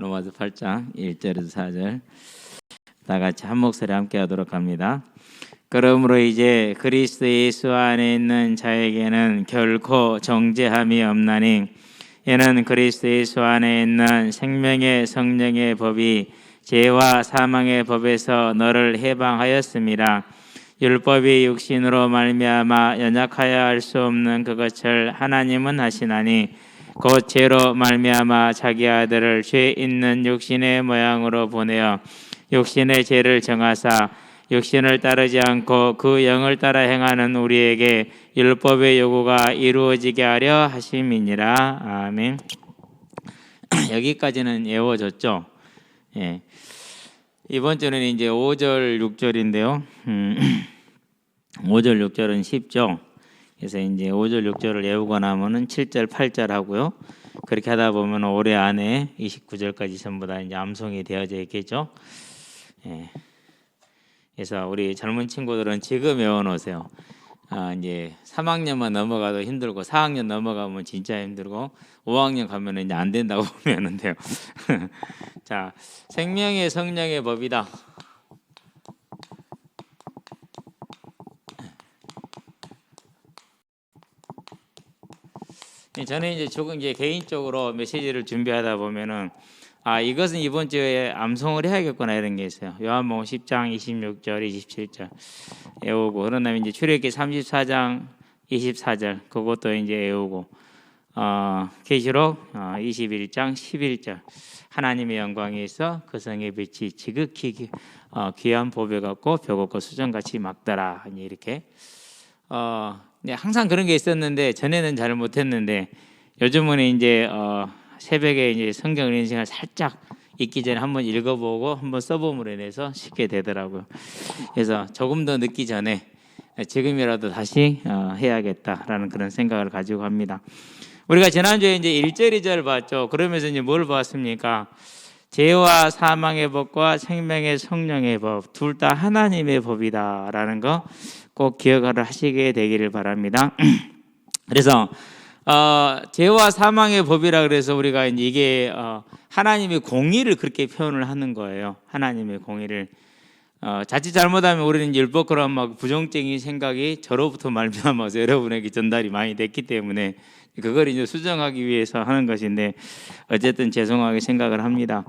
로마서 8장 1절에서 4절 다 같이 한 목소리 함께 하도록 합니다. 그러므로 이제 그리스도 예수 안에 있는 자에게는 결코 정죄함이 없나니 이는 그리스도 예수 안에 있는 생명의 성령의 법이 죄와 사망의 법에서 너를 해방하였습니다. 율법이 육신으로 말미암아 연약하여 할 수 없는 그것을 하나님은 하시나니 곧 죄로 말미암아 자기 아들을 죄 있는 육신의 모양으로 보내어 육신의 죄를 정하사 육신을 따르지 않고 그 영을 따라 행하는 우리에게 율법의 요구가 이루어지게 하려 하심이니라. 아멘. 여기까지는 외워졌죠? 예. 이번 주는 이제 5절, 6절인데요. 5절, 6절은 쉽죠. 그래서 이제 5절, 6절을 외우고 나면은 7절, 8절 하고요. 그렇게 하다 보면 올해 안에 29절까지 전부 다 이제 암송이 되어져 있겠죠. 예. 그래서 우리 젊은 친구들은 지금 외워놓으세요. 이제 3학년만 넘어가도 힘들고 4학년 넘어가면 진짜 힘들고 5학년 가면 이제 안 된다고 보면 돼요. 자, 생명의 성령의 법이다. 저는 이제 조금 이제 개인적으로 메시지를 준비하다 보면은 이것은 이번 주에 암송을 해야겠구나 이런 게 있어요. 요한복음 10장 26절 27절 외우고 그런 다음에 이제 출애굽기 34장 24절 그것도 이제 외우고 계시록 21장 11절 하나님의 영광에 있어 그 성의 빛이 지극히 귀한 보배 같고 벽없고 수정같이 막더라 이렇게 항상 그런 게 있었는데 전에는 잘 못했는데 요즘은 이제 새벽에 이제 성경 읽는 시간 살짝 읽기 전에 한번 읽어보고 한번 써봄으로 인해서 쉽게 되더라고요. 그래서 조금 더 늦기 전에 지금이라도 다시 해야겠다라는 그런 생각을 가지고 합니다. 우리가 지난주에 이제 1절, 2절 봤죠. 그러면서 이제 뭘 봤습니까? 죄와 사망의 법과 생명의 성령의 법 둘 다 하나님의 법이다라는 거 꼭 기억을 하시게 되기를 바랍니다. 그래서 죄와 사망의 법이라 그래서 우리가 이게 하나님의 공의를 그렇게 표현을 하는 거예요. 하나님의 공의를 자칫 잘못하면 우리는 율법 그런 막 부정적인 생각이 저로부터 말미암아서 여러분에게 전달이 많이 됐기 때문에 그걸 이제 수정하기 위해서 하는 것인데 어쨌든 죄송하게 생각을 합니다.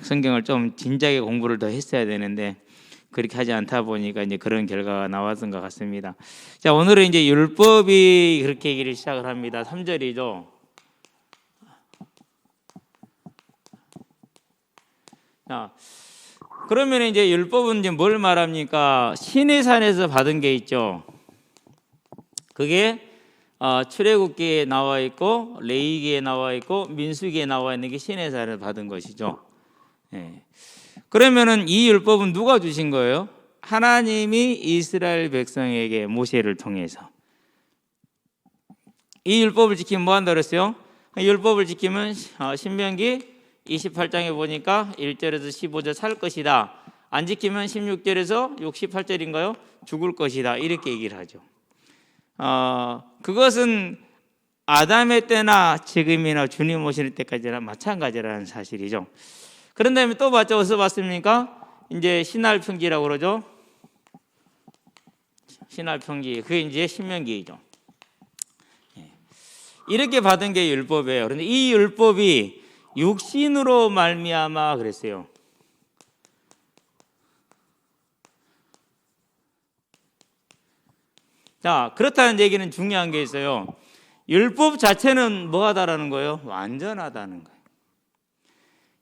성경을 좀 진작에 공부를 더 했어야 되는데 그렇게 하지 않다 보니까 이제 그런 결과가 나왔던 것 같습니다. 자, 오늘은 이제 율법이 그렇게 얘기를 시작을 합니다. 3절이죠. 자, 그러면 이제 율법은 이제 뭘 말합니까? 시내산에서 받은 게 있죠. 그게 출애굽기에 나와 있고 레위기에 나와 있고 민수기에 나와 있는 게 시내산에서 받은 것이죠. 네. 그러면은 이 율법은 누가 주신 거예요? 하나님이 이스라엘 백성에게 모세를 통해서 이 율법을 지키면 뭐 한다 그랬어요? 율법을 지키면 신명기 28장에 보니까 1절에서 15절 살 것이다. 안 지키면 16절에서 68절인가요? 죽을 것이다. 이렇게 얘기를 하죠. 그것은 아담의 때나 지금이나 주님 오실 때까지나 마찬가지라는 사실이죠. 그런 다음에 또 봤죠? 어디서 봤습니까? 이제 신할평기라고 그러죠. 신할평기 그게 이제 신명기이죠. 이렇게 받은 게 율법이에요. 그런데 이 율법이 육신으로 말미암아 그랬어요. 자, 그렇다는 얘기는 중요한 게 있어요. 율법 자체는 뭐하다라는 거예요? 완전하다는 거예요.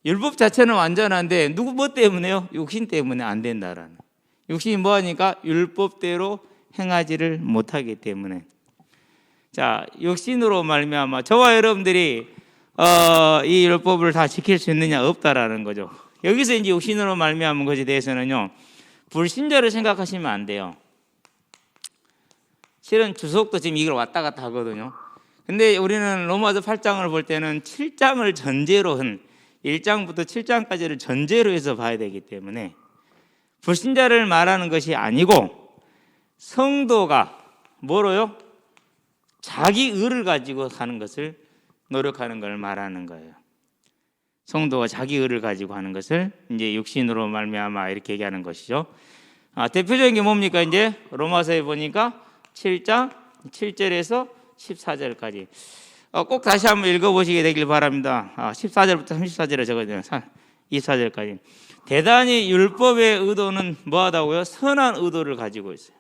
율법 자체는 완전한데 누구 뭐 때문에요? 육신 때문에 안 된다라는. 육신이 뭐하니까 율법대로 행하지를 못하기 때문에. 자, 육신으로 말미암아 저와 여러분들이 이 율법을 다 지킬 수 있느냐? 없다라는 거죠. 여기서 이제 육신으로 말미암은 것에 대해서는요, 불신자를 생각하시면 안 돼요. 실은 주석도 지금 이걸 왔다 갔다 하거든요. 근데 우리는 로마서 8장을 볼 때는 7장을 전제로 한 1장부터 7장까지를 전제로 해서 봐야 되기 때문에 불신자를 말하는 것이 아니고 성도가 뭐로요? 자기 의를 가지고 사는 것을 노력하는 걸 말하는 거예요. 성도가 자기 의를 가지고 하는 것을 이제 육신으로 말미암아 이렇게 얘기하는 것이죠. 대표적인 게 뭡니까? 이제 로마서에 보니까 7장 7절에서 14절까지 꼭 다시 한번 읽어보시게 되길 바랍니다. 14절부터 34절에 적어져요. 24절까지. 대단히 율법의 의도는 뭐하다고요? 선한 의도를 가지고 있어요.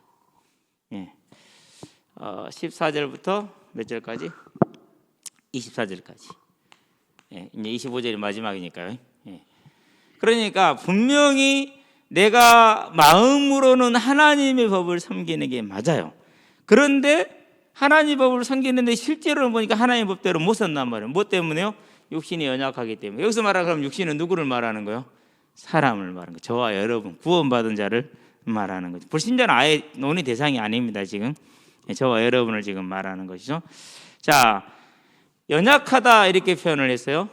14절부터 몇 절까지? 24절까지. 이제 25절이 마지막이니까요. 그러니까 분명히 내가 마음으로는 하나님의 법을 섬기는 게 맞아요. 그런데 하나님 법을 섬기는데 실제로는 보니까 하나님 법대로 못 산단 말이에요. 뭐 때문에요? 육신이 연약하기 때문에. 여기서 말하는 그럼 육신은 누구를 말하는 거예요? 사람을 말하는 거예요. 저와 여러분, 구원받은 자를 말하는 거죠. 불신자는 아예 논의 대상이 아닙니다. 지금 저와 여러분을 지금 말하는 것이죠. 자, 연약하다 이렇게 표현을 했어요.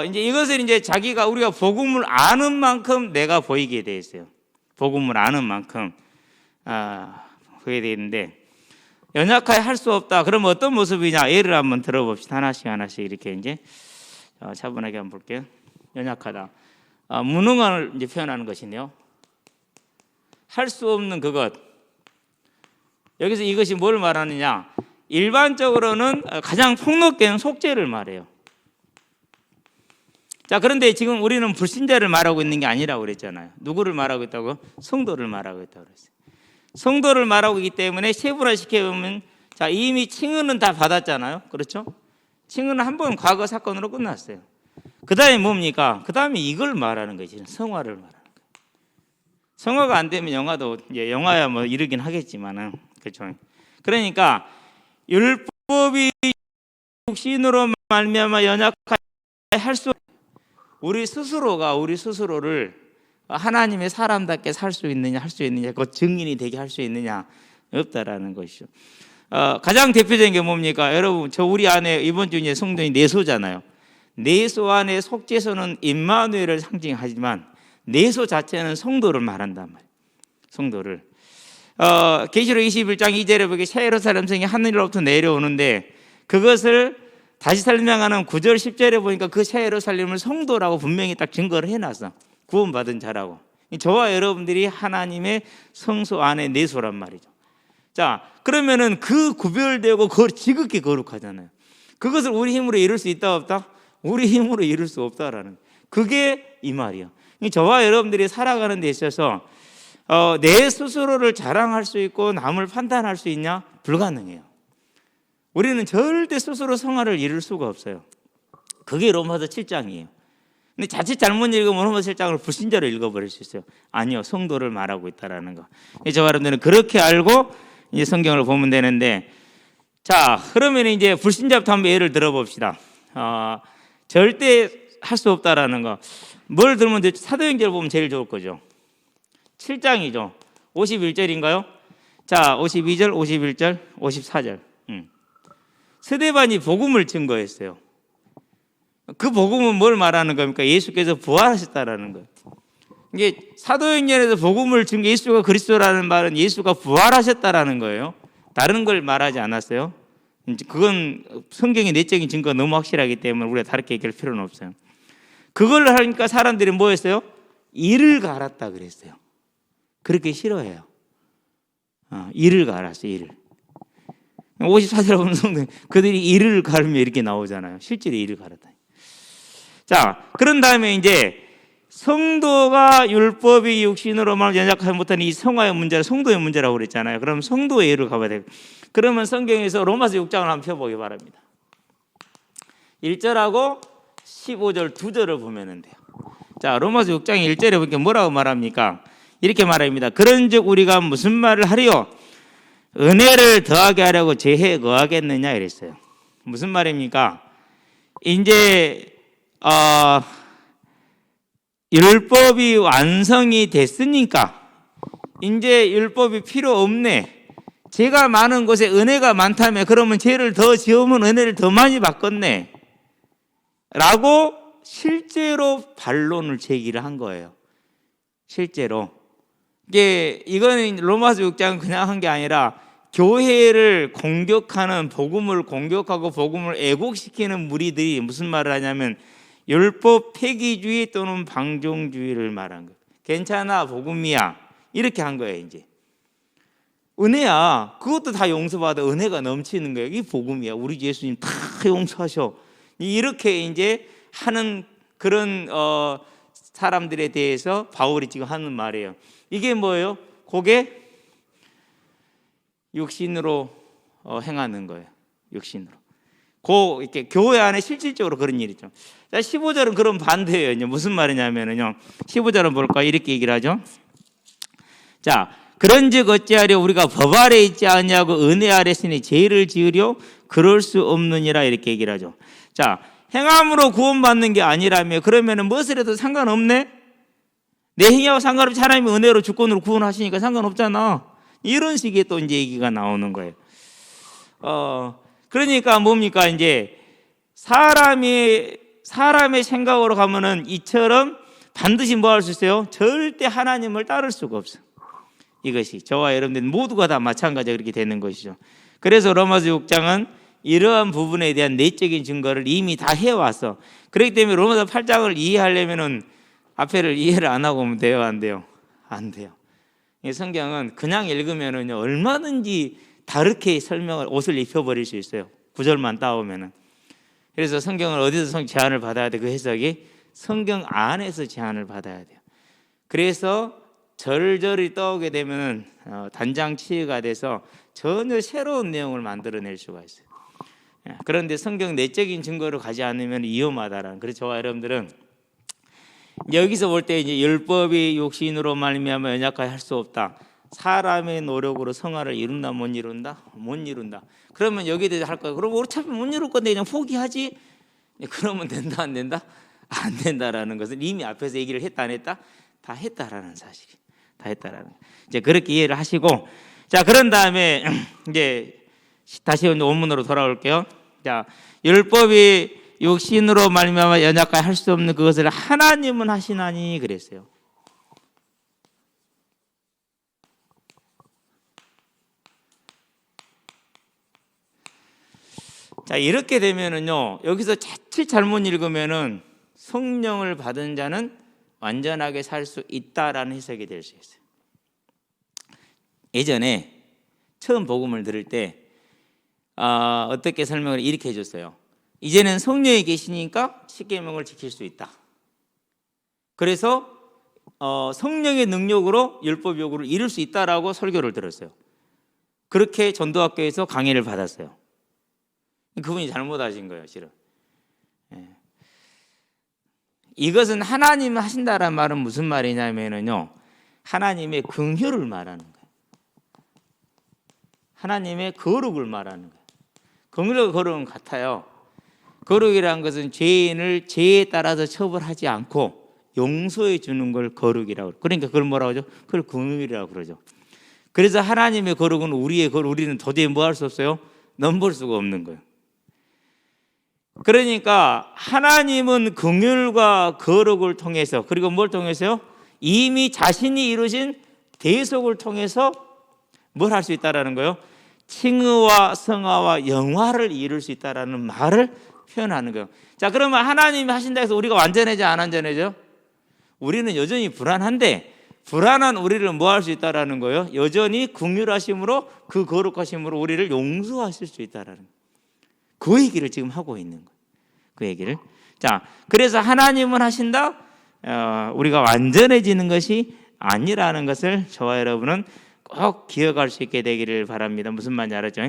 이제 이것을 이제 자기가 우리가 복음을 아는 만큼 내가 보이게 돼 있어요. 복음을 아는 만큼 보이게 돼 있는데 연약하게 할 수 없다. 그러면 어떤 모습이냐? 예를 한번 들어봅시다. 하나씩 이렇게 이제 차분하게 한번 볼게요. 연약하다. 무능함을 이제 표현하는 것이네요. 할 수 없는 그것. 여기서 이것이 뭘 말하느냐? 일반적으로는 가장 폭넓게는 속죄를 말해요. 자, 그런데 지금 우리는 불신자를 말하고 있는 게 아니라고 그랬잖아요. 누구를 말하고 있다고? 성도를 말하고 있다고 그랬어요. 성도를 말하고 있기 때문에 세분화시켜보면 자, 이미 칭의는 다 받았잖아요. 그렇죠? 칭의는 한 번 과거 사건으로 끝났어요. 그 다음에 뭡니까? 그 다음에 이걸 말하는 거지. 성화를 말하는 거예요. 성화가 안 되면 영화도 이제 영화야 뭐 이르긴 하겠지만은 그렇죠. 그러니까 율법이 육신으로 말미암아 연약하게 할 수 우리 스스로를 하나님의 사람답게 살 수 있느냐 할 수 있느냐 그 증인이 되게 할 수 있느냐 없다라는 것이죠. 가장 대표적인 게 뭡니까? 여러분 우리 안에 이번 주에 성도인 내소잖아요. 내소 안에 속죄소는 임마누엘을 상징하지만 내소 자체는 성도를 말한단 말이에요. 성도를 계시록 21장 2절에 보기 새 예루살렘 성이 하늘로부터 내려오는데 그것을 다시 설명하는 9절 10절에 보니까 그 새 예루살렘을 성도라고 분명히 딱 증거를 해놨어. 구원받은 자라고. 저와 여러분들이 하나님의 성소 안에 내소란 말이죠. 자, 그러면은 그 구별되고 지극히 거룩하잖아요. 그것을 우리 힘으로 이룰 수 있다 없다? 우리 힘으로 이룰 수 없다라는 그게 이 말이에요. 저와 여러분들이 살아가는 데 있어서 내 스스로를 자랑할 수 있고 남을 판단할 수 있냐? 불가능해요. 우리는 절대 스스로 성화를 이룰 수가 없어요. 그게 로마서 7장이에요. 근데 자칫 잘못 읽으면 로마서 7장을 불신자로 읽어버릴 수 있어요. 아니요, 성도를 말하고 있다라는 거. 저와 여러분들은 그렇게 알고 이제 성경을 보면 되는데, 자, 그러면 이제 불신자부터 한번 예를 들어봅시다. 절대 할 수 없다라는 거. 뭘 들으면 사도행전을 보면 제일 좋을 거죠. 7장이죠. 51절인가요? 자, 52절, 51절, 54절. 스데반이 복음을 증거했어요. 그 복음은 뭘 말하는 겁니까? 예수께서 부활하셨다라는 거예요. 이게 사도행전에서 복음을 증거 예수가 그리스도라는 말은 예수가 부활하셨다라는 거예요. 다른 걸 말하지 않았어요. 그건 성경의 내적인 증거가 너무 확실하기 때문에 우리가 다르게 얘기할 필요는 없어요. 그걸 하니까 사람들이 뭐 했어요? 이를 갈았다 그랬어요. 그렇게 싫어해요. 이를 갈았어요. 이를. 54절 보면 성경 그들이 이를 갈으면 이렇게 나오잖아요. 실제로 이를 갈았다. 자, 그런 다음에 이제 성도가 율법이 육신으로만 연약하지 못한 이 성화의 문제를 성도의 문제라고 그랬잖아요. 그럼 성도의 예를 가봐야 돼요. 그러면 성경에서 로마서 6장을 한번 펴보기 바랍니다. 1절하고 15절 두 절을 보면 돼요. 자, 로마서 6장 1절에 보니까 뭐라고 말합니까? 이렇게 말합니다. 그런즉 우리가 무슨 말을 하리요? 은혜를 더하게 하려고 죄에 거하겠느냐 이랬어요. 무슨 말입니까? 이제 율법이 완성이 됐으니까 이제 율법이 필요 없네. 죄가 많은 곳에 은혜가 많다면 그러면 죄를 더 지으면 은혜를 더 많이 받겠네 라고 실제로 반론을 제기를 한 거예요. 실제로 이거는 로마서 6장은 그냥 한 게 아니라 교회를 공격하는, 복음을 공격하고 복음을 애곡시키는 무리들이 무슨 말을 하냐면 율법 폐기주의 또는 방종주의를 말한 거예요. 괜찮아, 복음이야, 이렇게 한 거예요. 이제 은혜야, 그것도 다 용서받아, 은혜가 넘치는 거예요. 이 복음이야, 우리 예수님 다 용서하셔, 이렇게 이제 하는 그런 사람들에 대해서 바울이 지금 하는 말이에요. 이게 뭐예요? 그게 육신으로 행하는 거예요. 육신으로. 이렇게 교회 안에 실질적으로 그런 일이죠. 자, 15절은 그런 반대예요. 무슨 말이냐면요, 15절은 뭘까? 이렇게 얘기를 하죠. 자, 그런즉 어찌하려 우리가 법 아래 있지 않냐고 은혜 아래 있으니 죄를 지으려 그럴 수 없느니라, 이렇게 얘기를 하죠. 자, 행함으로 구원받는 게 아니라며 그러면은 무엇을 해도 상관없네? 내 행위하고 상관없이 하나님이 은혜로 주권으로 구원하시니까 상관없잖아, 이런 식의 또 이제 얘기가 나오는 거예요. 그러니까 뭡니까? 이제 사람의 생각으로 가면은 이처럼 반드시 뭐 할 수 있어요? 절대 하나님을 따를 수가 없어. 이것이 저와 여러분들 모두가 다 마찬가지로 그렇게 되는 것이죠. 그래서 로마서 6장은 이러한 부분에 대한 내적인 증거를 이미 다 해왔어. 그렇기 때문에 로마서 8장을 이해하려면은 앞에를 이해를 안 하고 오면 돼요, 안 돼요? 안 돼요. 이 성경은 그냥 읽으면은 얼마든지 다르게 설명을, 옷을 입혀버릴 수 있어요. 구절만 따오면은. 그래서 성경을 어디서 제한을 받아야 돼? 그 해석이 성경 안에서 제한을 받아야 돼요. 그래서 절절히 떠오게 되면 단장 치유가 돼서 전혀 새로운 내용을 만들어낼 수가 있어요. 그런데 성경 내적인 증거를 가지 않으면 위험하다라는. 그래서 저와 여러분들은 여기서 볼 때 이제 율법이 육신으로 말미암아 연약하게 할 수 없다. 사람의 노력으로 성화를 이룬다, 못 이룬다? 못 이룬다. 그러면 여기에 대해서 할 거야. 그럼 어차피 못 이룰 건데 그냥 포기하지. 그러면 된다, 안 된다? 안 된다라는 것은 이미 앞에서 얘기를 했다, 안 했다? 다 했다라는 사실이. 다 했다라는. 이제 그렇게 이해를 하시고, 자, 그런 다음에 이제 다시 원문으로 돌아올게요. 자, 율법이 육신으로 말미암아 연약하게 할 수 없는 그것을 하나님은 하시나니 그랬어요. 자, 이렇게 되면은요, 여기서 자칫 잘못 읽으면은 성령을 받은 자는 완전하게 살 수 있다라는 해석이 될 수 있어요. 예전에 처음 복음을 들을 때 어떻게 설명을 이렇게 해줬어요. 이제는 성령이 계시니까 십계명을 지킬 수 있다. 그래서 성령의 능력으로 율법 요구를 이룰 수 있다라고 설교를 들었어요. 그렇게 전도학교에서 강의를 받았어요. 그분이 잘못하신 거예요, 실은. 이것은 하나님 하신다라는 말은 무슨 말이냐면요, 하나님의 긍휼을 말하는 거예요. 하나님의 거룩을 말하는 거예요. 긍휼과 거룩은 같아요. 거룩이라는 것은 죄인을 죄에 따라서 처벌하지 않고 용서해 주는 걸 거룩이라고. 그러니까 그걸 뭐라고 하죠? 그걸 긍휼이라고 그러죠. 그래서 하나님의 거룩은 우리의 거룩, 우리는 도저히 뭐 할 수 없어요? 넘볼 수가 없는 거예요. 그러니까 하나님은 긍휼과 거룩을 통해서, 그리고 뭘 통해서요? 이미 자신이 이루신 대속을 통해서 뭘 할 수 있다라는 거예요? 칭의와 성화와 영화를 이룰 수 있다라는 말을 표현하는 거예요. 자, 그러면 하나님이 하신다 해서 우리가 완전해져, 안 완전해져? 우리는 여전히 불안한데, 불안한 우리를 뭐 할 수 있다라는 거예요? 여전히 긍휼하심으로, 그 거룩하심으로 우리를 용서하실 수 있다라는 거예요. 그 얘기를 지금 하고 있는 거예요. 그 얘기를. 자, 그래서 하나님은 하신다, 우리가 완전해지는 것이 아니라는 것을 저와 여러분은 꼭 기억할 수 있게 되기를 바랍니다. 무슨 말인지 알았죠?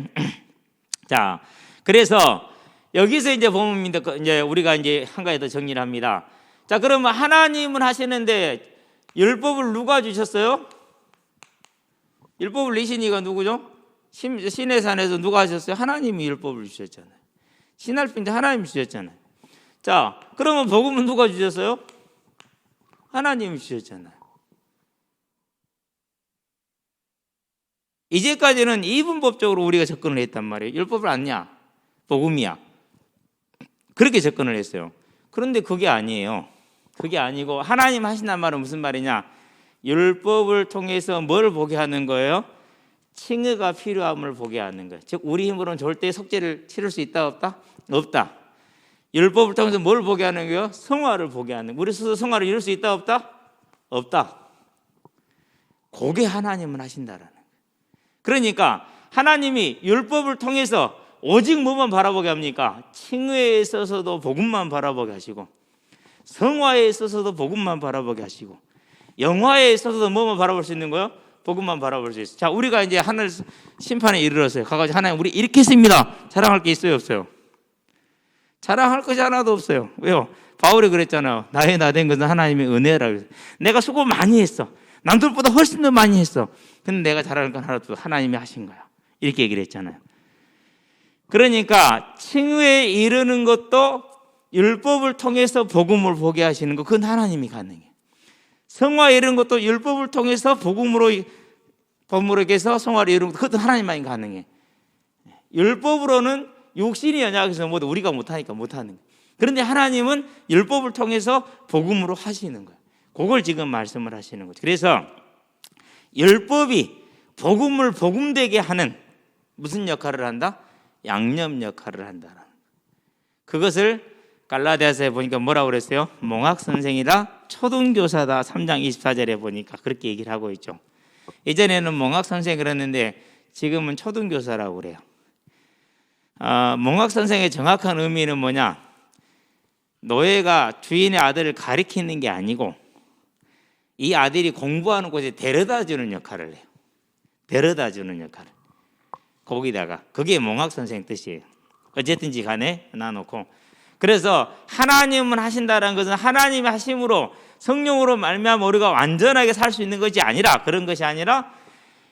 자, 그래서 여기서 이제 보면 이제 우리가 이제 한 가지 더 정리를 합니다. 자, 그러면 하나님은 하시는데 율법을 누가 주셨어요? 율법을 내신 이가 누구죠? 신의 산에서 누가 하셨어요? 하나님이 율법을 주셨잖아요. 신할핀 때 하나님이 주셨잖아요. 자, 그러면 복음은 누가 주셨어요? 하나님이 주셨잖아요. 이제까지는 이분법적으로 우리가 접근을 했단 말이에요. 율법을 아냐? 복음이야. 그렇게 접근을 했어요. 그런데 그게 아니에요. 그게 아니고 하나님 하신다는 말은 무슨 말이냐? 율법을 통해서 뭘 보게 하는 거예요? 칭의가 필요함을 보게 하는 거예요. 즉 우리 힘으로는 절대 속죄를 치를 수 있다 없다? 없다. 율법을 통해서 뭘 보게 하는 거예요? 성화를 보게 하는 거예요. 우리 스스로 성화를 이룰 수 있다 없다? 없다. 그게 하나님은 하신다라는 거예요. 그러니까 하나님이 율법을 통해서 오직 뭐만 바라보게 합니까? 칭의에 있어서도 복음만 바라보게 하시고, 성화에 있어서도 복음만 바라보게 하시고, 영화에 있어서도 뭐만 바라볼 수 있는 거예요? 복음만 바라볼 수 있어요. 자, 우리가 이제 하늘 심판에 이르렀어요. 가가지고 하나님 우리 이렇게 했습니다. 자랑할 게 있어요 없어요? 자랑할 것이 하나도 없어요. 왜요? 바울이 그랬잖아요. 나의 나된 것은 하나님의 은혜라. 내가 수고 많이 했어. 남들보다 훨씬 더 많이 했어. 근데 내가 자랑할 건 하나도 하나님이 하신 거야. 이렇게 얘기를 했잖아요. 그러니까 칭의에 이르는 것도 율법을 통해서 복음을 보게 하시는 거, 그건 하나님이 가능해요. 성화에 이르는 것도 율법을 통해서 법으로서 성화를 이루는 것도, 그것도 하나님만이 가능해. 율법으로는 육신이 연약해서 모두 우리가 못하니까 못하는 거예요. 그런데 하나님은 율법을 통해서 복음으로 하시는 거예요. 그걸 지금 말씀을 하시는 거죠. 그래서 율법이 복음을 복음되게 하는 무슨 역할을 한다? 양념 역할을 한다. 그것을 갈라디아서에 보니까 뭐라고 그랬어요? 몽학 선생이다, 초등교사다. 3장 24절에 보니까 그렇게 얘기를 하고 있죠. 예전에는 몽학 선생 그랬는데 지금은 초등교사라고 그래요. 몽학 선생의 정확한 의미는 뭐냐? 노예가 주인의 아들을 가리키는 게 아니고 이 아들이 공부하는 곳에 데려다 주는 역할을 해요. 데려다 주는 역할을. 거기다가 그게 몽학 선생 뜻이에요. 어쨌든지 간에 놔놓고, 그래서 하나님은 하신다는 것은 하나님이 하심으로 성령으로 말미암아 우리가 완전하게 살 수 있는 것이 아니라, 그런 것이 아니라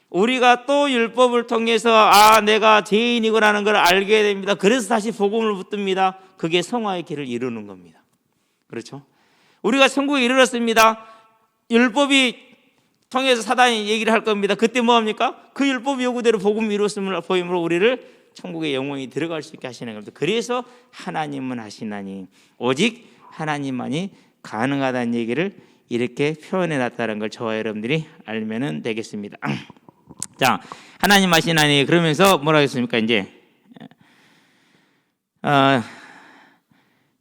우리가 또 율법을 통해서 내가 죄인이구나라는 걸 알게 됩니다. 그래서 다시 복음을 붙듭니다. 그게 성화의 길을 이루는 겁니다. 그렇죠? 우리가 천국에 이르렀습니다. 율법이 통해서 사단이 얘기를 할 겁니다. 그때 뭐합니까? 그 율법 요구대로 복음을 이루었음을 보임으로 우리를 천국의 영원히 들어갈 수 있게 하시는 겁니다. 그래서 하나님은 하시나니 오직 하나님만이 가능하다는 얘기를 이렇게 표현해 놨다는 걸 저와 여러분들이 알면 되겠습니다. 자, 하나님 하시나니 그러면서 뭐라 했습니까? 이제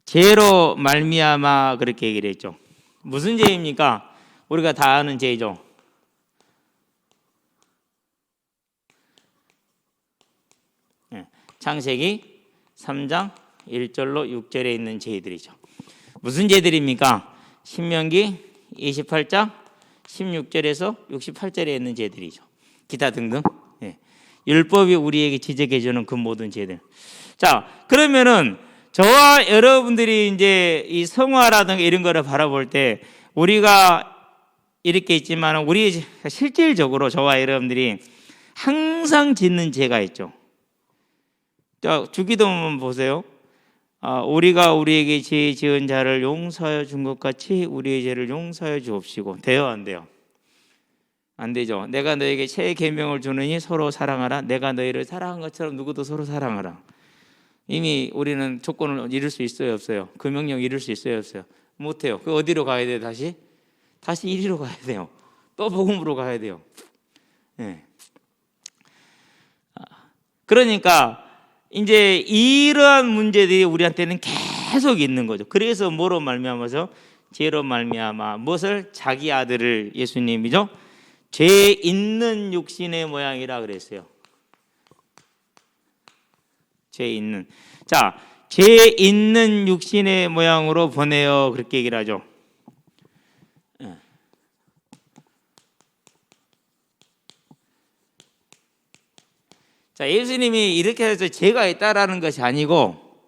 죄로 말미암아 그렇게 얘기를 했죠. 무슨 죄입니까? 우리가 다 아는 죄죠. 창세기 3장 1절로 6절에 있는 죄들이죠. 무슨 죄들입니까? 신명기 28장 16절에서 68절에 있는 죄들이죠. 기타 등등. 율법이 우리에게 지적해 주는 그 모든 죄들. 자, 그러면은 저와 여러분들이 이제 이 성화라든가 이런 거를 바라볼 때 우리가 이렇게 있지만 우리 실질적으로 저와 여러분들이 항상 짓는 죄가 있죠. 자, 주기도문 보세요. 우리가 우리에게 죄 지은 자를 용서하여 준 것 같이 우리의 죄를 용서하여 주옵시고. 돼요, 안 돼요? 안 되죠. 내가 너에게 새 계명을 주느니 서로 사랑하라. 내가 너희를 사랑한 것처럼 누구도 서로 사랑하라. 이미 우리는 조건을 이룰 수 있어요, 없어요? 그 명령 이룰 수 있어요, 없어요? 못해요. 그 어디로 가야 돼요? 다시 이리로 가야 돼요. 또 복음으로 가야 돼요. 그러니까 이제 이러한 문제들이 우리한테는 계속 있는 거죠. 그래서 뭐로 말미암아서? 죄로 말미암아 무엇을? 자기 아들을, 예수님이죠, 죄 있는 육신의 모양이라 그랬어요. 죄 있는. 자, 죄 있는 육신의 모양으로 보내요. 그렇게 얘기를 하죠. 자, 예수님이 이렇게 해서 죄가 있다라는 것이 아니고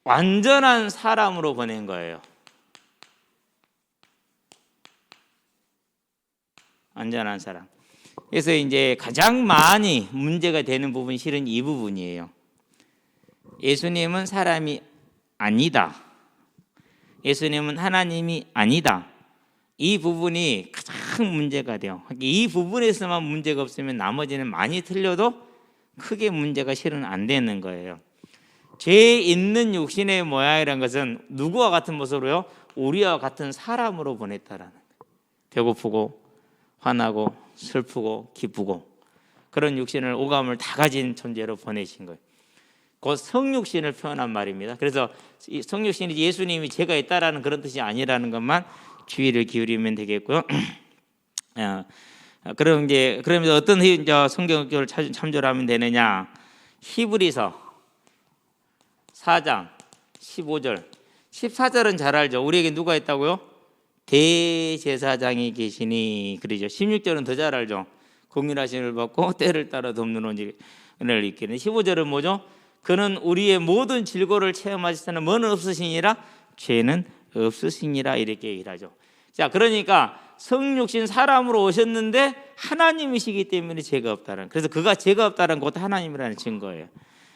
완전한 사람으로 보낸 거예요. 완전한 사람. 그래서 이제 가장 많이 문제가 되는 부분이 실은 이 부분이에요. 예수님은 사람이 아니다. 예수님은 하나님이 아니다. 이 부분이 가장 문제가 돼요. 이 부분에서만 문제가 없으면 나머지는 많이 틀려도 크게 문제가 실은 안 되는 거예요. 죄 있는 육신의 모양이라는 것은 누구와 같은 모습으로요? 우리와 같은 사람으로 보냈다라는 거예요. 배고프고 화나고 슬프고 기쁘고 그런 육신을 오감을 다 가진 존재로 보내신 거예요. 곧 성육신을 표현한 말입니다. 그래서 이 성육신이 예수님이 제가 있다라는 그런 뜻이 아니라는 것만 주의를 기울이면 되겠고요. 그럼 이제 그러면서 어떤 성경을 참조를 하면 되느냐? 히브리서 4장 15절, 14절은 잘 알죠. 우리에게 누가 있다고요? 대제사장이 계시니 그러죠. 16절은 더 잘 알죠. 공일하심을 받고 때를 따라 돕는 은혜를 입기는. 15절은 뭐죠? 그는 우리의 모든 질고를 체험하시는 뭐는 없으시니라? 죄는 없으시니라 이렇게 얘기를 하죠. 자, 그러니까 성육신 사람으로 오셨는데 하나님이시기 때문에 죄가 없다는. 그래서 그가 죄가 없다는 것도 하나님이라는 증거예요.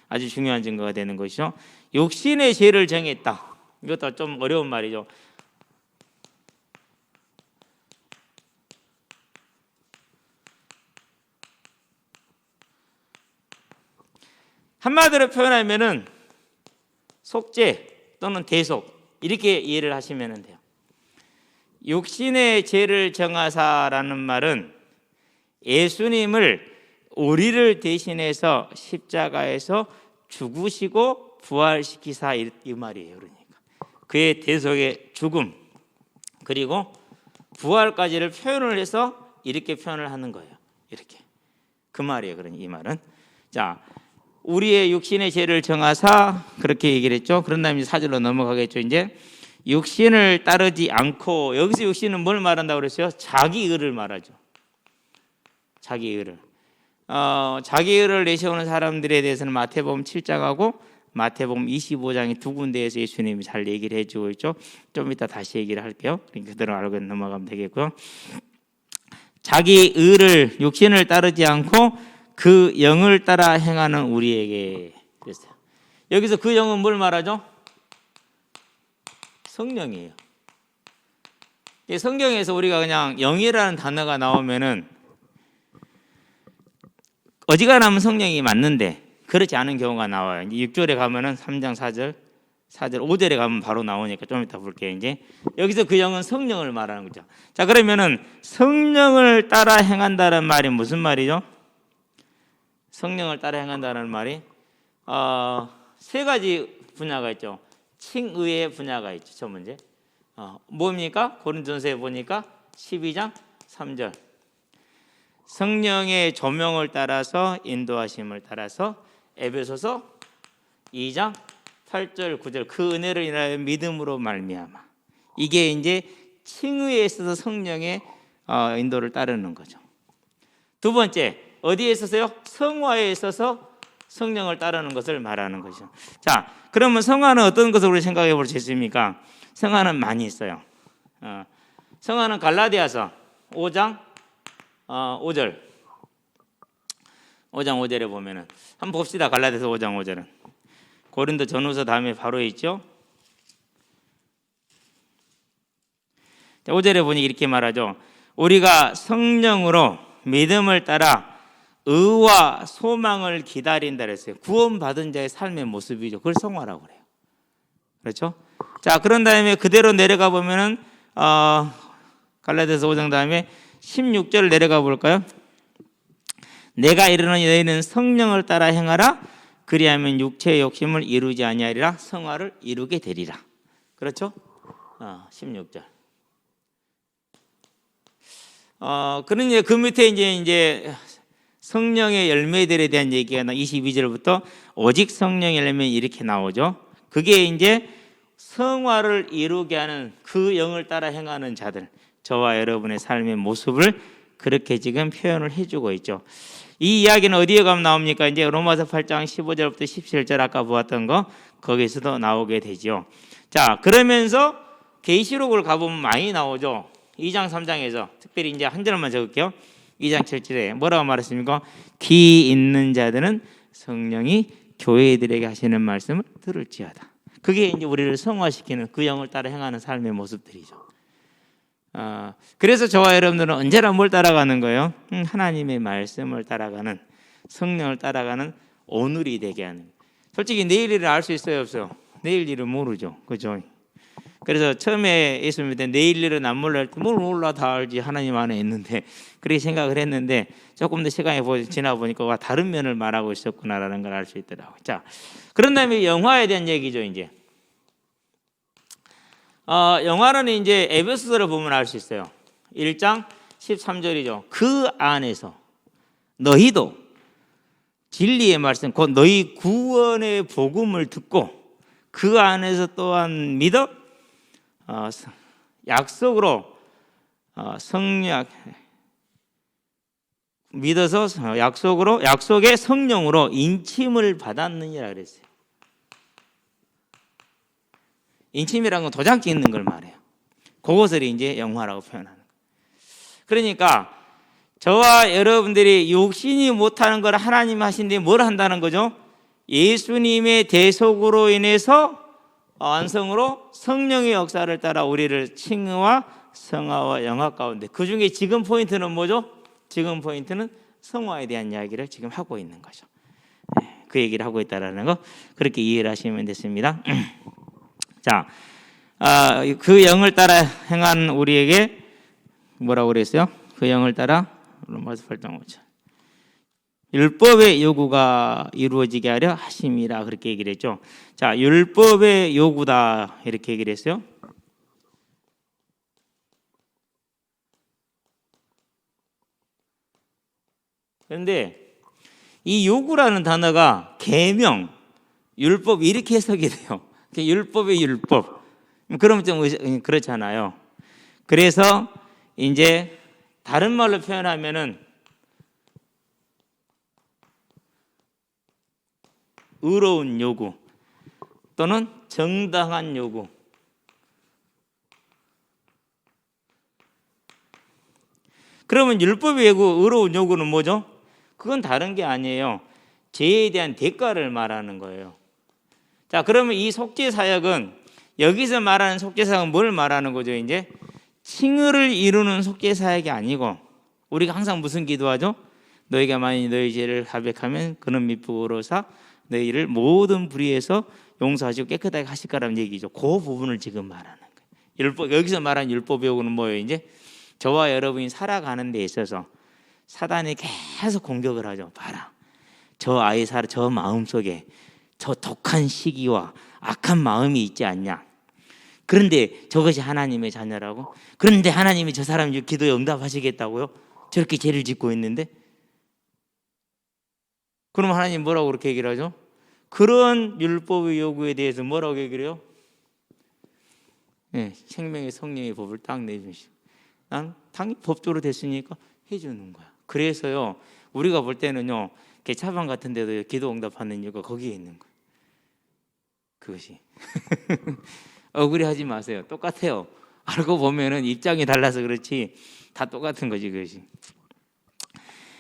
아주 중요한 증거가 되는 것이죠. 육신의 죄를 정했다. 이것도 좀 어려운 말이죠. 한마디로 표현하면은 속죄 또는 대속 이렇게 이해를 하시면 돼요. 육신의 죄를 정하사라는 말은 예수님을 우리를 대신해서 십자가에서 죽으시고 부활시키사 이 말이에요. 그러니까 그의 대속의 죽음 그리고 부활까지를 표현을 해서 이렇게 표현을 하는 거예요. 이렇게 그 말이에요. 그러니 이 말은 자 우리의 육신의 죄를 정하사 그렇게 얘기를 했죠. 그런 다음에 4절로 넘어가겠죠. 이제 육신을 따르지 않고 여기서 육신은 뭘 말한다고 그랬어요? 자기 의를 말하죠. 자기 의를. 자기 의를 내세우는 사람들에 대해서는 마태복음 7장하고 마태복음 25장의 두 군데에서 예수님이 잘 얘기를 해주고 있죠. 좀 이따 다시 얘기를 할게요. 그대로 알고 넘어가면 되겠고요. 자기 의를 육신을 따르지 않고 그 영을 따라 행하는 우리에게 그랬어요. 여기서 그 영은 뭘 말하죠? 성령이에요. 성경에서 우리가 그냥 영이라는 단어가 나오면은 어지간하면 성령이 맞는데 그렇지 않은 경우가 나와요. 6절에 가면은 3장 4절, 5절에 가면 바로 나오니까 좀 이따 볼게요. 이제 여기서 그 영은 성령을 말하는 거죠. 자, 그러면은 성령을 따라 행한다는 말이 무슨 말이죠? 성령을 따라 행한다는 말이 세 가지 분야가 있죠. 칭의의 분야가 있죠. 첫 번째 뭡니까? 고린도전서에 보니까 12장 3절 성령의 조명을 따라서 인도하심을 따라서 에베소서 2장 8절 9절 그 은혜를 인하여 믿음으로 말미암아 이게 이제 칭의에 있어서 성령의 인도를 따르는 거죠. 두 번째 어디에 있어서요? 성화에 있어서 성령을 따르는 것을 말하는 것이죠. 자, 그러면 성화는 어떤 것을 우리 생각해 볼 수 있습니까? 성화는 많이 있어요. 성화는 갈라디아서 5장 5절 5절에 보면은 한번 봅시다. 갈라디아서 5장 5절은 고린도 전후서 다음에 바로 있죠. 5절에 보니 이렇게 말하죠. 우리가 성령으로 믿음을 따라 의와 소망을 기다린다 그랬어요. 구원받은 자의 삶의 모습이죠. 그걸 성화라고 그래요. 그렇죠? 자, 그런 다음에 그대로 내려가 보면은 갈라디아서 5장 다음에 16절 내려가 볼까요? 내가 이르노니 너희는 성령을 따라 행하라. 그리하면 육체의 욕심을 이루지 아니하리라. 성화를 이루게 되리라. 그렇죠? 16절. 그러니 그 밑에 이제 성령의 열매들에 대한 얘기가 22절부터 오직 성령의 열매 이렇게 나오죠. 그게 이제 성화를 이루게 하는 그 영을 따라 행하는 자들, 저와 여러분의 삶의 모습을 그렇게 지금 표현을 해주고 있죠. 이 이야기는 어디에 가면 나옵니까? 이제 로마서 8장 15절부터 17절 아까 보았던 거 거기서도 나오게 되죠. 자, 그러면서 계시록을 가보면 많이 나오죠. 2장 3장에서 특별히 이제 한 절만 적을게요. 2장 7절에 뭐라고 말했습니까? 귀 있는 자들은 성령이 교회들에게 하시는 말씀을 들을지어다. 그게 이제 우리를 성화시키는 그 영을 따라 행하는 삶의 모습들이죠. 그래서 저와 여러분들은 언제나 뭘 따라가는 거예요? 하나님의 말씀을 따라가는, 성령을 따라가는 오늘이 되게 하는. 솔직히 내일 일을 알 수 있어요, 없어요? 내일 일을 모르죠, 그죠? 그래서 처음에 예수 믿을 때 내일 일은 안 몰라 할 때 뭘 몰라 다 알지 하나님 안에 있는데 그렇게 생각을 했는데 조금 더 시간이 지나 보니까 와, 다른 면을 말하고 있었구나라는 걸 알 수 있더라고요. 자, 그런 다음에 영화에 대한 얘기죠. 이제 영화는 이제 에베소서를 보면 알 수 있어요. 1장 13절이죠. 그 안에서 너희도 진리의 말씀 곧 너희 구원의 복음을 듣고 그 안에서 또한 믿어 약속으로 믿어서 약속의 성령으로 인침을 받았느니라 그랬어요. 인침이라는 건 도장 찍는 걸 말해요. 그것을 이제 영화라고 표현하는 거예요. 그러니까 저와 여러분들이 육신이 못하는 걸 하나님 하신데 뭘 한다는 거죠? 예수님의 대속으로 인해서 완성으로 성령의 역사를 따라 우리를 칭의와 성화와 영화 가운데, 그 중에 지금 포인트는 뭐죠? 지금 포인트는 성화에 대한 이야기를 지금 하고 있는 거죠. 그 얘기를 하고 있다는 거 그렇게 이해를 하시면 됐습니다. 자, 그 영을 따라 행한 우리에게 뭐라고 그랬어요? 그 영을 따라 로마서 8장 5절 율법의 요구가 이루어지게 하려 하심이라 그렇게 얘기를 했죠. 자, 율법의 요구다 이렇게 얘기를 했어요. 그런데 이 요구라는 단어가 계명, 율법 이렇게 해석이 돼요. 율법의 율법. 그러면 좀 그렇잖아요. 그래서 이제 다른 말로 표현하면은 의로운 요구 또는 정당한 요구. 그러면 율법의 요구, 의로운 요구는 뭐죠? 그건 다른 게 아니에요. 죄에 대한 대가를 말하는 거예요. 자, 그러면 이 속죄 사역은 여기서 말하는 속죄 사역은 뭘 말하는 거죠? 이제 칭의를 이루는 속죄 사역이 아니고 우리가 항상 무슨 기도하죠? 너희가 만일 너희 죄를 자백하면 그는 미쁘고로사 너희를 모든 불의에서 용서하시고 깨끗하게 하실 거라는 얘기죠. 그 부분을 지금 말하는 거예요. 율법, 여기서 말하는 율법의 요구는 뭐예요? 이제 저와 여러분이 살아가는 데 있어서 사단이 계속 공격을 하죠. 봐라, 저 아이 저 마음속에 저 독한 시기와 악한 마음이 있지 않냐? 그런데 저것이 하나님의 자녀라고? 그런데 하나님이 저 사람 기도에 응답하시겠다고요? 저렇게 죄를 짓고 있는데? 그럼 하나님 뭐라고 그렇게 얘기를 하죠? 그런 율법의 요구에 대해서 뭐라고 얘기를 해요? 네, 생명의 성령의 법을 딱 내주시고 난 당연히 법조로 됐으니까 해주는 거야. 그래서요, 우리가 볼 때는요, 개차방 같은 데도 기도 응답하는 이유가 거기에 있는 거예요. 그것이 억울해하지 마세요. 똑같아요. 알고 보면은 입장이 달라서 그렇지 다 똑같은 거지 그것이.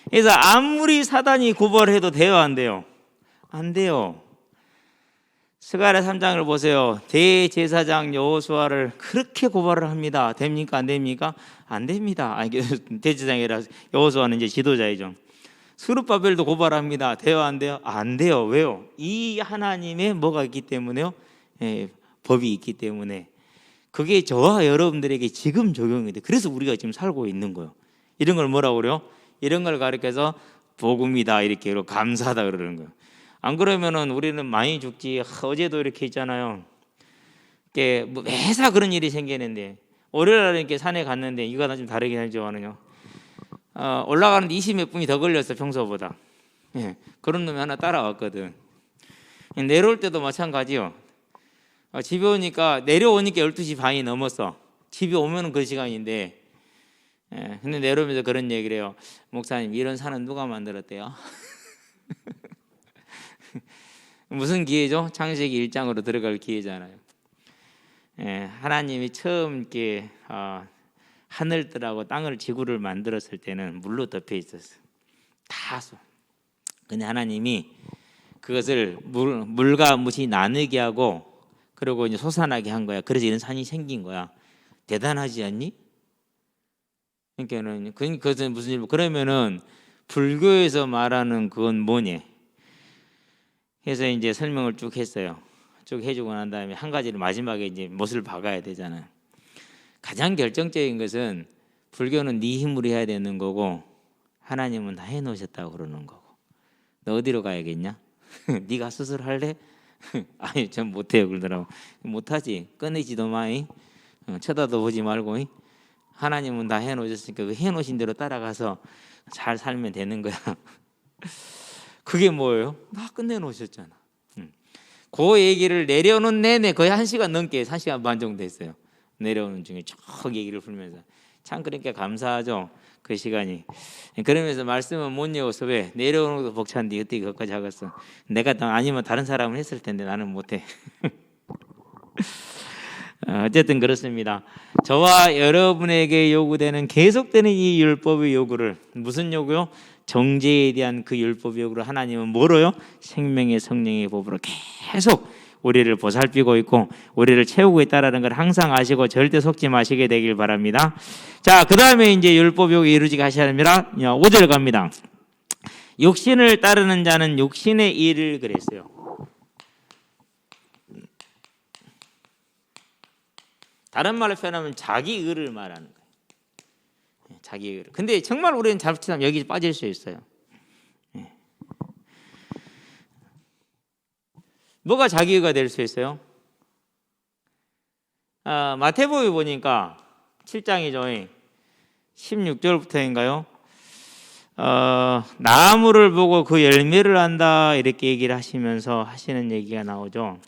그래서 아무리 사단이 고발해도 돼요, 안 돼요? 안 돼요. 스가랴 3장을 보세요. 대제사장 여호수아를 그렇게 고발을 합니다. 됩니까? 안 됩니까? 안 됩니다. 아니, 대제사장이라 여호수아는 이제 지도자이죠. 스룹바벨도 고발합니다. 돼요, 안 돼요? 안 돼요. 왜요? 이 하나님의 뭐가 있기 때문에요? 법이 있기 때문에. 그게 저와 여러분들에게 지금 적용이 돼. 그래서 우리가 지금 살고 있는 거예요. 이런 걸 뭐라고 그래요? 이런 걸 가르쳐서 복음이다 이렇게 감사하다 그러는 거예요. 안 그러면은 우리는 많이 죽지. 어제도 이렇게 있잖아요. 뭐 매사 그런 일이 생기는데 월요일에 이렇게 산에 갔는데 이거나 좀 다르긴 하지만요. 올라가는데 20몇 분이 더 걸렸어 평소보다. 그런 놈이 하나 따라왔거든. 내려올 때도 마찬가지요. 집에 오니까 내려오니까 12시 반이 넘었어. 집에 오면은 그 시간인데. 근데 내려오면서 그런 얘기를 해요. 목사님, 이런 산은 누가 만들었대요? 무슨 기회죠? 창세기 1장으로 들어갈 기회잖아요. 하나님이 처음 이렇게 하늘들하고 땅을 지구를 만들었을 때는 물로 덮여 있었어요. 다. 근데 하나님이 그것을 물과 무시 나누게 하고 그리고 이제 솟아나게 한 거야. 그래서 이런 산이 생긴 거야. 대단하지 않니? 그러니까는 그것은 무슨 일? 그러면은 불교에서 말하는 그건 뭐냐? 해서 이제 설명을 쭉 했어요. 쭉 해주고 난 다음에 한 가지를 마지막에 이제 못을 박아야 되잖아요. 가장 결정적인 것은 불교는 네 힘으로 해야 되는 거고 하나님은 다 해놓으셨다고 그러는 거고. 너 어디로 가야겠냐? 네가 스스로 할래? 아니 전 못해요 그러더라고. 못하지. 꺼내지도 마이. 쳐다도 보지 말고. 하나님은 다 해놓으셨으니까 그 해놓으신 대로 따라가서 잘 살면 되는 거야. 그게 뭐예요? 다 끝내놓으셨잖아. 그 얘기를 내려오는 내내 거의 1시간 넘게 1시간 반 정도 됐어요. 내려오는 중에 쭉 얘기를 풀면서 참 그러니까 감사하죠. 그 시간이. 그러면서 말씀은 못 외워서 왜 내려오는 것도 벅찬데 어떻게 그것까지 하겠어. 내가 아니면 다른 사람은 했을 텐데 나는 못해. 어쨌든 그렇습니다. 저와 여러분에게 요구되는 계속되는 이 율법의 요구를 무슨 요구요? 정죄에 대한 그 율법의 요구를 하나님은 뭐로요? 생명의 성령의 법으로 계속 우리를 보살피고 있고 우리를 채우고 있다는 걸 항상 아시고 절대 속지 마시게 되길 바랍니다. 자, 그 다음에 이제 율법 요구 이루지게 하셔야 합니다. 5절 갑니다. 육신을 따르는 자는 육신의 일을 그랬어요. 다른 말로 표현하면 자기 의를 말하는 거예요. 자기 의를. 근데 정말 우리는 잘못하면 여기 빠질 수 있어요. 뭐가 자기 의가 될 수 있어요? 마태복음 보니까 7장이죠. 16절부터인가요? 나무를 보고 그 열매를 안다 이렇게 얘기를 하시면서 하시는 얘기가 나오죠.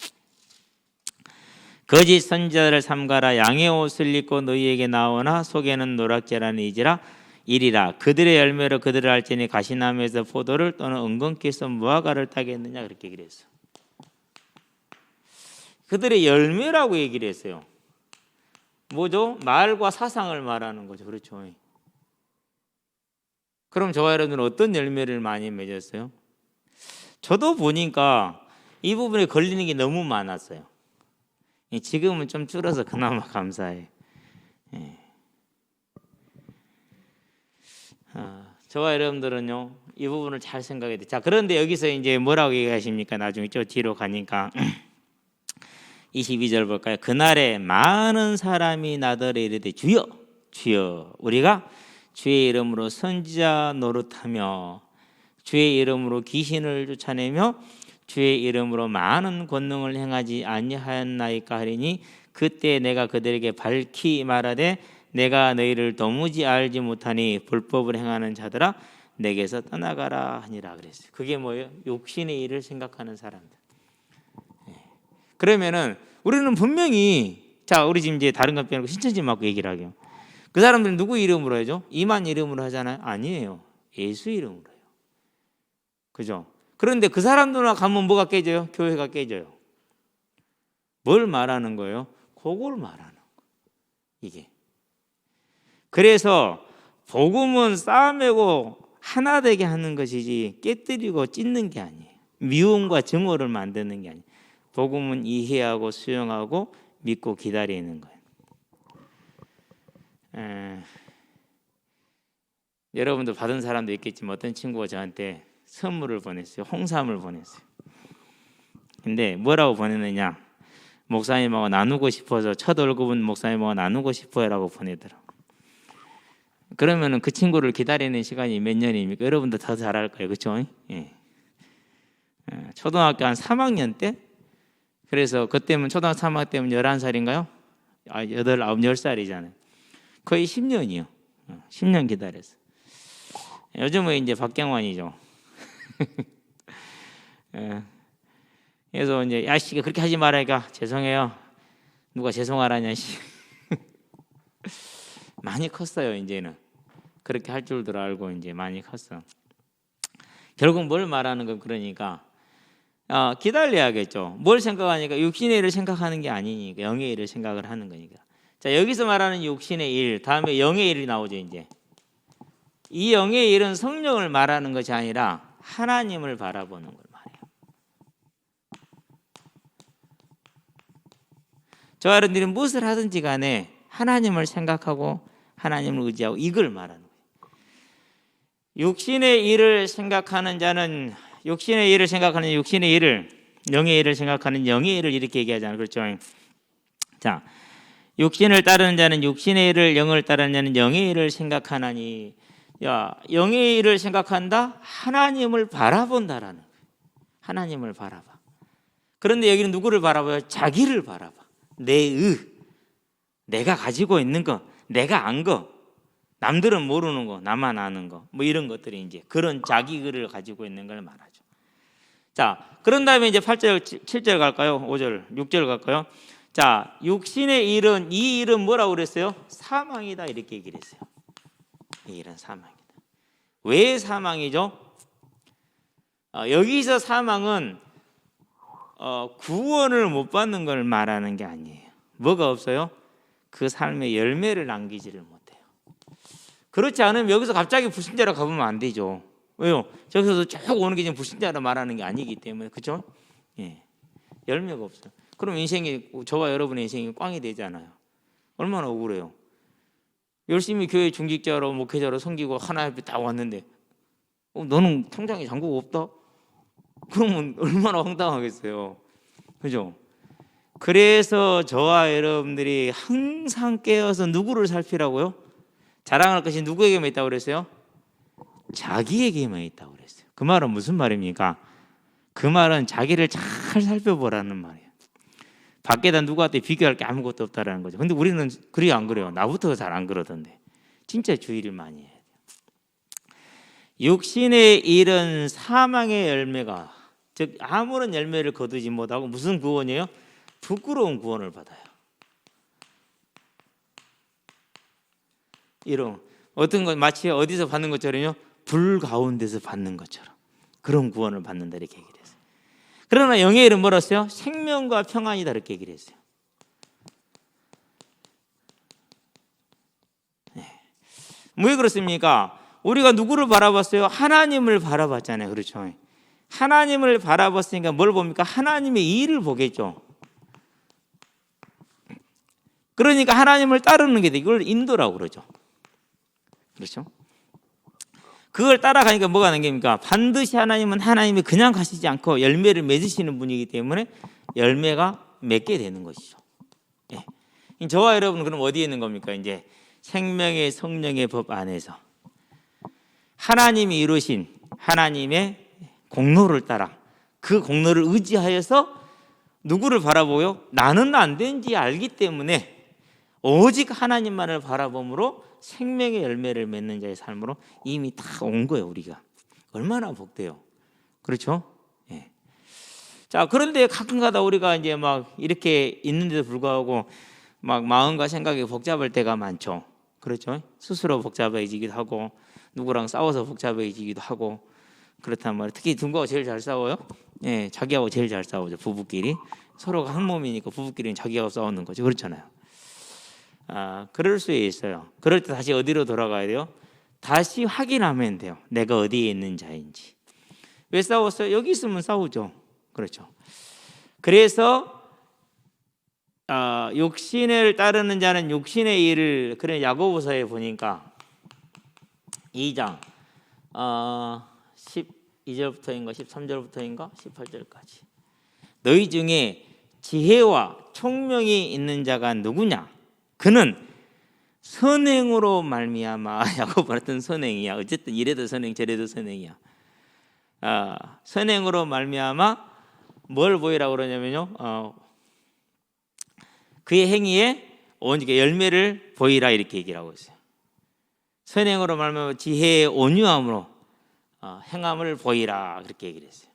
거짓 선지자를 삼가라. 양의 옷을 입고 너희에게 나오나 속에는 노략질하는 일이라. 그들의 열매로 그들을 알지니 가시나무에서 포도를 또는 은근키에서 무화과를 따겠느냐 그렇게 얘기를 했어. 그들의 열매라고 얘기를 했어요. 뭐죠? 말과 사상을 말하는 거죠. 그렇죠. 그럼 저와 여러분은 어떤 열매를 많이 맺었어요? 저도 보니까 이 부분에 걸리는 게 너무 많았어요. 지금은 좀 줄어서 그나마 감사해요. 저와 여러분들은요 이 부분을 잘 생각해야 돼. 자, 그런데 여기서 이제 뭐라고 얘기하십니까? 나중에 저 뒤로 가니까 22절 볼까요? 그날에 많은 사람이 나더러 이르되 주여 주여 우리가 주의 이름으로 선지자 노릇하며 주의 이름으로 귀신을 쫓아내며 주의 이름으로 많은 권능을 행하지 아니하였나이까 하리니 그때 내가 그들에게 밝히 말하되 내가 너희를 도무지 알지 못하니 불법을 행하는 자들아 내게서 떠나가라 하니라 그랬어요. 그게 뭐예요? 욕심의 일을 생각하는 사람들. 그러면은 우리는 분명히 자 우리 지금 이제 다른 것 빼놓고 신천지 맞고 얘기를 하게요. 그 사람들은 누구 이름으로 하죠? 이만 이름으로 하잖아요. 아니에요. 예수 이름으로 해요. 그죠? 그런데 그 사람들만 가면 뭐가 깨져요? 교회가 깨져요. 뭘 말하는 거예요? 그걸 말하는 거. 이게. 그래서 복음은 쌓아매고 하나 되게 하는 것이지 깨뜨리고 찢는 게 아니에요. 미움과 증오를 만드는 게 아니에요. 복음은 이해하고 수용하고 믿고 기다리는 거예요. 여러분도 받은 사람도 있겠지만 어떤 친구가 저한테 선물을 보냈어요. 홍삼을 보냈어요. 근데 뭐라고 보냈느냐? 목사님하고 나누고 싶어서 첫 월급은 목사님하고 나누고 싶어요라고 보내더라고요. 그러면은 그 친구를 기다리는 시간이 몇 년입니까? 여러분도 더 잘할 거예요. 그렇죠? 예. 초등학교 한 3학년 때 그래서 그때면 초등학교 3학년 때면 11살인가요? 8, 9, 10살이잖아요. 거의 10년이요. 10년 기다렸어. 요즘은 이제 박경환이죠. 그래서 이제 야씨 그렇게 하지 말라니까 죄송해요. 누가 죄송하라냐 씨. 많이 컸어요. 이제는 그렇게 할 줄도 알고 이제 많이 컸어. 결국 뭘 말하는 건 그러니까 기다려야겠죠. 뭘 생각하니까 육신의 일을 생각하는 게 아니니까 영의 일을 생각을 하는 거니까. 자, 여기서 말하는 육신의 일 다음에 영의 일이 나오죠. 이제 이 영의 일은 성령을 말하는 것이 아니라 하나님을 바라보는 걸 말해요. 저와 여러분들이 무엇을 하든지 간에 하나님을 생각하고 하나님을 의지하고 이걸 말하는 거예요. 육신의 일을 생각하는 자는 육신의 일을 생각하는 육신의 일을 영의 일을 생각하는 영의 일을 이렇게 얘기하잖아요. 그렇죠? 자, 육신을 따르는 자는 육신의 일을, 영을 따르는 자는 영의 일을 생각하나니. 야, 영의 일을 생각한다? 하나님을 바라본다라는 거예요. 하나님을 바라봐. 그런데 여기는 누구를 바라봐요? 자기를 바라봐. 내가 가지고 있는 거, 내가 안 거, 남들은 모르는 거, 나만 아는 거, 뭐 이런 것들이 이제 그런 자기를 가지고 있는 걸 말하죠. 자, 그런 다음에 이제 8절, 7절 갈까요? 5절, 6절 갈까요? 자, 육신의 일은, 이 일은 뭐라고 그랬어요? 사망이다, 이렇게 얘기를 했어요. 이 일은 사망이다. 왜 사망이죠? 여기서 사망은 구원을 못 받는 걸 말하는 게 아니에요. 뭐가 없어요? 그 삶의 열매를 남기지를 못해요. 그렇지 않으면 여기서 갑자기 불신자로 가보면 안 되죠. 왜요? 저기서 쭉 오는 게 지금 불신자로 말하는 게 아니기 때문에. 그렇죠? 예. 열매가 없어요. 그럼 인생이, 저와 여러분의 인생이 꽝이 되잖아요. 얼마나 억울해요. 열심히 교회 중직자로 목회자로 섬기고 하나 앞에 딱 왔는데 너는 통장에 잔고가 없다? 그러면 얼마나 황당하겠어요. 그죠? 그래서 저와 여러분들이 항상 깨어서 누구를 살피라고요? 자랑할 것이 누구에게만 있다고 그랬어요? 자기에게만 있다고 그랬어요. 그 말은 무슨 말입니까? 그 말은 자기를 잘 살펴보라는 말이에요. 밖에다 누구한테 비교할 게 아무것도 없다라는 거죠. 근데 우리는 그래요, 안 그래요? 나부터 잘 안 그러던데. 진짜 주의를 많이 해야 돼요. 육신의 일은 사망의 열매가, 즉 아무런 열매를 거두지 못하고 무슨 구원이에요? 부끄러운 구원을 받아요. 이런 어떤 것, 마치 어디서 받는 것처럼요, 불 가운데서 받는 것처럼 그런 구원을 받는다, 이렇게 얘기를 했어요. 그러나 영의 일은 뭐랬어요? 생명과 평안이다, 이렇게 얘기를 했어요. 왜 그렇습니까? 우리가 누구를 바라봤어요? 하나님을 바라봤잖아요. 그렇죠? 하나님을 바라봤으니까 뭘 봅니까? 하나님의 일을 보겠죠. 그러니까 하나님을 따르는 게 돼. 이걸 인도라고 그러죠. 그렇죠? 그걸 따라가니까 뭐가 난 겁니까? 반드시 하나님은 하나님이 그냥 가시지 않고 열매를 맺으시는 분이기 때문에 열매가 맺게 되는 것이죠. 예. 저와 여러분은 그럼 어디에 있는 겁니까? 이제 생명의 성령의 법 안에서 하나님이 이루신 하나님의 공로를 따라 그 공로를 의지하여서 누구를 바라보요? 나는 안 된지 알기 때문에 오직 하나님만을 바라봄으로 생명의 열매를 맺는 자의 삶으로 이미 다 온 거예요. 우리가 얼마나 복돼요. 그렇죠? 예. 자, 그런데 가끔가다 우리가 이제 막 이렇게 있는데도 불구하고 막 마음과 생각이 복잡할 때가 많죠. 그렇죠? 스스로 복잡해지기도 하고 누구랑 싸워서 복잡해지기도 하고 그렇단 말이에요. 특히 누구하고 제일 잘 싸워요? 예, 자기하고 제일 잘 싸우죠. 부부끼리 서로가 한 몸이니까 부부끼리는 자기하고 싸우는 거죠. 그렇잖아요. 그럴 수 있어요. 그럴 때 다시 어디로 돌아가야 돼요? 다시 확인하면 돼요. 내가 어디에 있는 자인지. 왜 싸웠어요? 여기 있으면 싸우죠. 그렇죠. 그래서 육신을 따르는 자는 육신의 일을, 그런 야고보서에 보니까 2장 12절부터인가 13절부터인가 18절까지 너희 중에 지혜와 총명이 있는 자가 누구냐? 그는 선행으로 말미암아. 야고보는 어떤 선행이야? 어쨌든 이래도 선행 저래도 선행이야. 선행으로 말미암아 뭘 보이라고 그러냐면요, 그의 행위에 온전히 열매를 보이라, 이렇게 얘기를 하고 있어요. 선행으로 말미암아 지혜의 온유함으로 행함을 보이라, 그렇게 얘기를 했어요.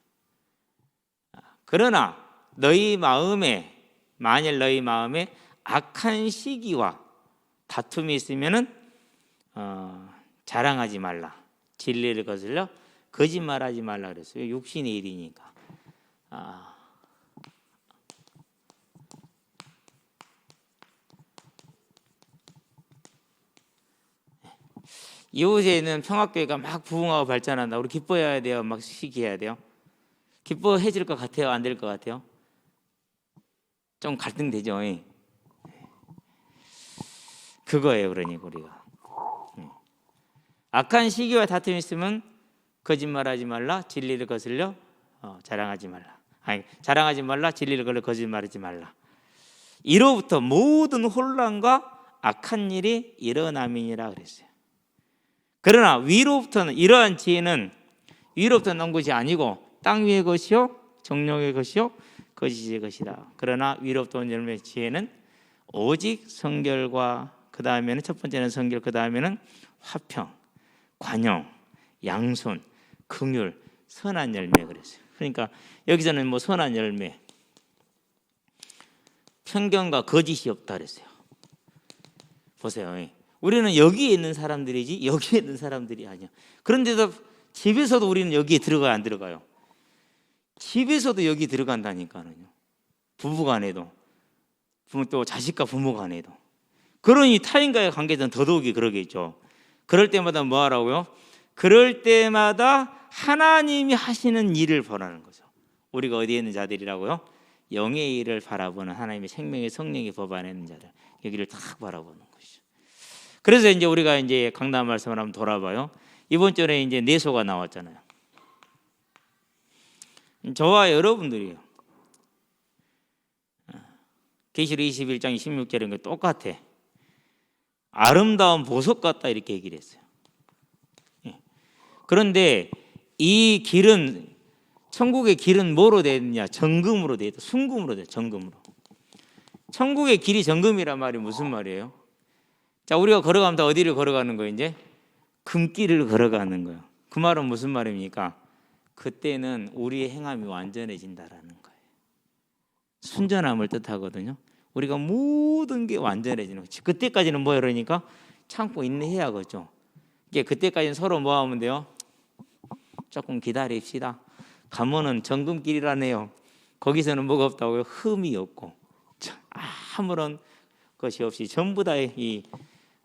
그러나 너희 마음에, 만일 너희 마음에 악한 시기와 다툼이 있으면은 자랑하지 말라. 진리를 거슬려 거짓말하지 말라 그랬어요. 육신의 일이니까. 이곳에는 평화교회가 막 부흥하고 발전한다. 우리 기뻐해야 돼요? 막 시기해야 돼요? 기뻐해질 것 같아요? 안 될 것 같아요? 좀 갈등되죠. 그거예요. 그러니까 우리가 악한 시기와 다툼이 있으면 거짓말하지 말라. 진리를 거슬려 자랑하지 말라. 아니, 자랑하지 말라. 진리를 걸러 거짓말하지 말라. 이로부터 모든 혼란과 악한 일이 일어남이니라 그랬어요. 그러나 위로부터는 이러한 지혜는 위로부터 난 것이 아니고 땅 위의 것이요 정령의 것이요 거짓의 것이다. 그러나 위로부터 온 열매의 지혜는 오직 성결과 그 다음에는 첫 번째는 성결, 그 다음에는 화평, 관용, 양손, 긍휼, 선한 열매 그랬어요. 그러니까 여기서는 뭐 선한 열매, 편견과 거짓이 없다 그랬어요. 보세요. 우리는 여기에 있는 사람들이지 여기에 있는 사람들이 아니야. 그런데도 집에서도 우리는 여기에 들어가요, 안 들어가요? 집에서도 여기 들어간다니까요. 부부간에도, 또 자식과 부모간에도. 그러니 타인과의 관계는 더더욱이 그러겠죠. 그럴 때마다 뭐 하라고요? 그럴 때마다 하나님이 하시는 일을 보라는 거죠. 우리가 어디에 있는 자들이라고요? 영의 일을 바라보는 하나님의 생명의 성령이 법안하는 자들, 여기를 딱 바라보는 것이죠. 그래서 이제 우리가 이제 강단 말씀을 한번 돌아봐요. 이번 주에 이제 내소가 나왔잖아요. 저와 여러분들이요. 계시록 21장 16절인 게 똑같아. 아름다운 보석 같다 이렇게 얘기를 했어요. 그런데 이 길은, 천국의 길은 뭐로 되어 있느냐? 정금으로 되어 있다. 순금으로 되어 있다. 정금으로. 천국의 길이 정금이란 말이 무슨 말이에요? 자, 우리가 걸어가면 어디를 걸어가는 거예요? 이제 금길을 걸어가는 거예요. 그 말은 무슨 말입니까? 그때는 우리의 행함이 완전해진다라는 거예요. 순전함을 뜻하거든요. 우리가 모든 게 완전해지는 거죠. 그때까지는 뭐예요? 그러니까 참고 인내해야겠죠. 이게 그때까지는 서로 뭐 하면 돼요? 조금 기다립시다. 가면은 정금길이라네요. 거기서는 뭐가 없다고요? 흠이 없고 아무런 것이 없이 전부 다 이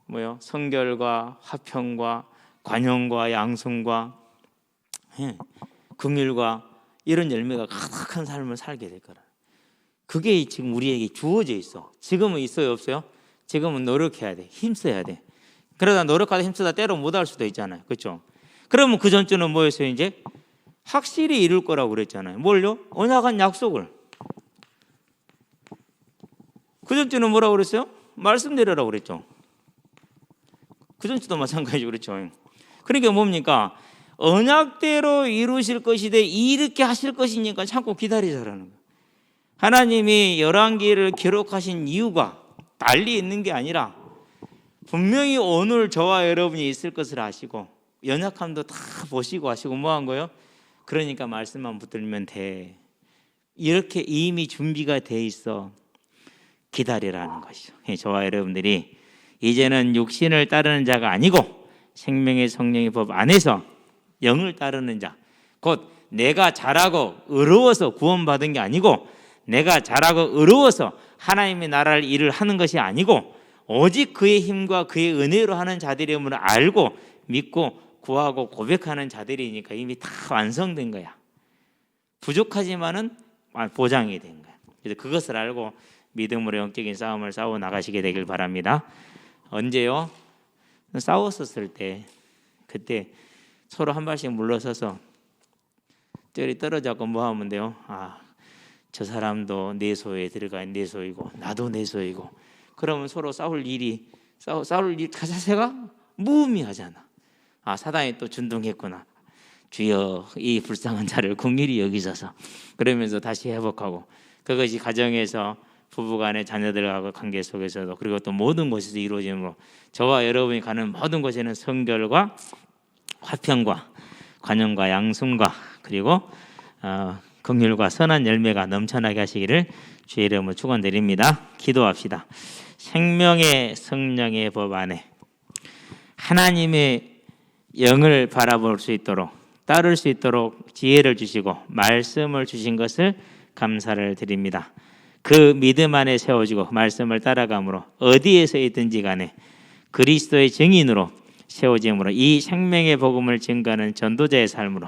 뭐요? 성결과 화평과 관용과 양성과 긍휼과 이런 열매가 가득한 삶을 살게 될 거라. 그게 지금 우리에게 주어져 있어. 지금은 있어요, 없어요? 지금은 노력해야 돼. 힘써야 돼. 그러다 노력하다 힘쓰다 때로 못할 수도 있잖아요. 그렇죠? 그러면 그 전주는 뭐였어요? 이제 확실히 이룰 거라고 그랬잖아요. 뭘요? 언약한 약속을. 그 전주는 뭐라고 그랬어요? 말씀드리라고 그랬죠. 그 전주도 마찬가지로 그랬죠. 그러니까 뭡니까? 언약대로 이루실 것이되 이렇게 하실 것이니까 참고 기다리자라는 거예요. 하나님이 열왕기를 기록하신 이유가 달리 있는 게 아니라 분명히 오늘 저와 여러분이 있을 것을 아시고 연약함도 다 보시고 하시고 뭐 한 거예요? 그러니까 말씀만 붙들면 돼. 이렇게 이미 준비가 돼 있어. 기다리라는 것이죠. 저와 여러분들이 이제는 육신을 따르는 자가 아니고 생명의 성령의 법 안에서 영을 따르는 자, 곧 내가 잘하고 의로워서 구원받은 게 아니고 내가 잘하고 의로워서 하나님의 나라를 일을 하는 것이 아니고 오직 그의 힘과 그의 은혜로 하는 자들임을 알고 믿고 구하고 고백하는 자들이니까 이미 다 완성된 거야. 부족하지만은 보장이 된 거야. 그래서 그것을 알고 믿음으로 영적인 싸움을 싸워 나가시게 되길 바랍니다. 언제요? 싸웠었을 때, 그때 서로 한 발씩 물러서서 쩔이 떨어져서 뭐 하면 돼요? 저 사람도 내 소에 들어가 내 소이고 나도 내 소이고 그러면 서로 싸울 일 자세가 무의미하잖아. 사단이 또 준동했구나. 주여 이 불쌍한 자를 긍휼히 여기소서. 그러면서 다시 회복하고 그것이 가정에서 부부간의 자녀들과의 관계 속에서도 그리고 또 모든 곳에서 이루어지므로 저와 여러분이 가는 모든 곳에는 성결과 화평과 관용과 양순과 그리고 긍휼과 선한 열매가 넘쳐나게 하시기를 주의 이름으로 축원드립니다. 기도합시다. 생명의 성령의 법 안에 하나님의 영을 바라볼 수 있도록 따를 수 있도록 지혜를 주시고 말씀을 주신 것을 감사를 드립니다. 그 믿음 안에 세워지고 말씀을 따라감으로 어디에서 있든지 간에 그리스도의 증인으로 세워짐으로 이 생명의 복음을 증거하는 전도자의 삶으로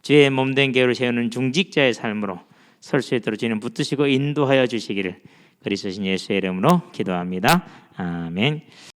주의 몸된 교회를 세우는 중직자의 삶으로 설 수 있도록 주님 붙드시고 인도하여 주시기를 그리스도신 예수의 이름으로 기도합니다. 아멘.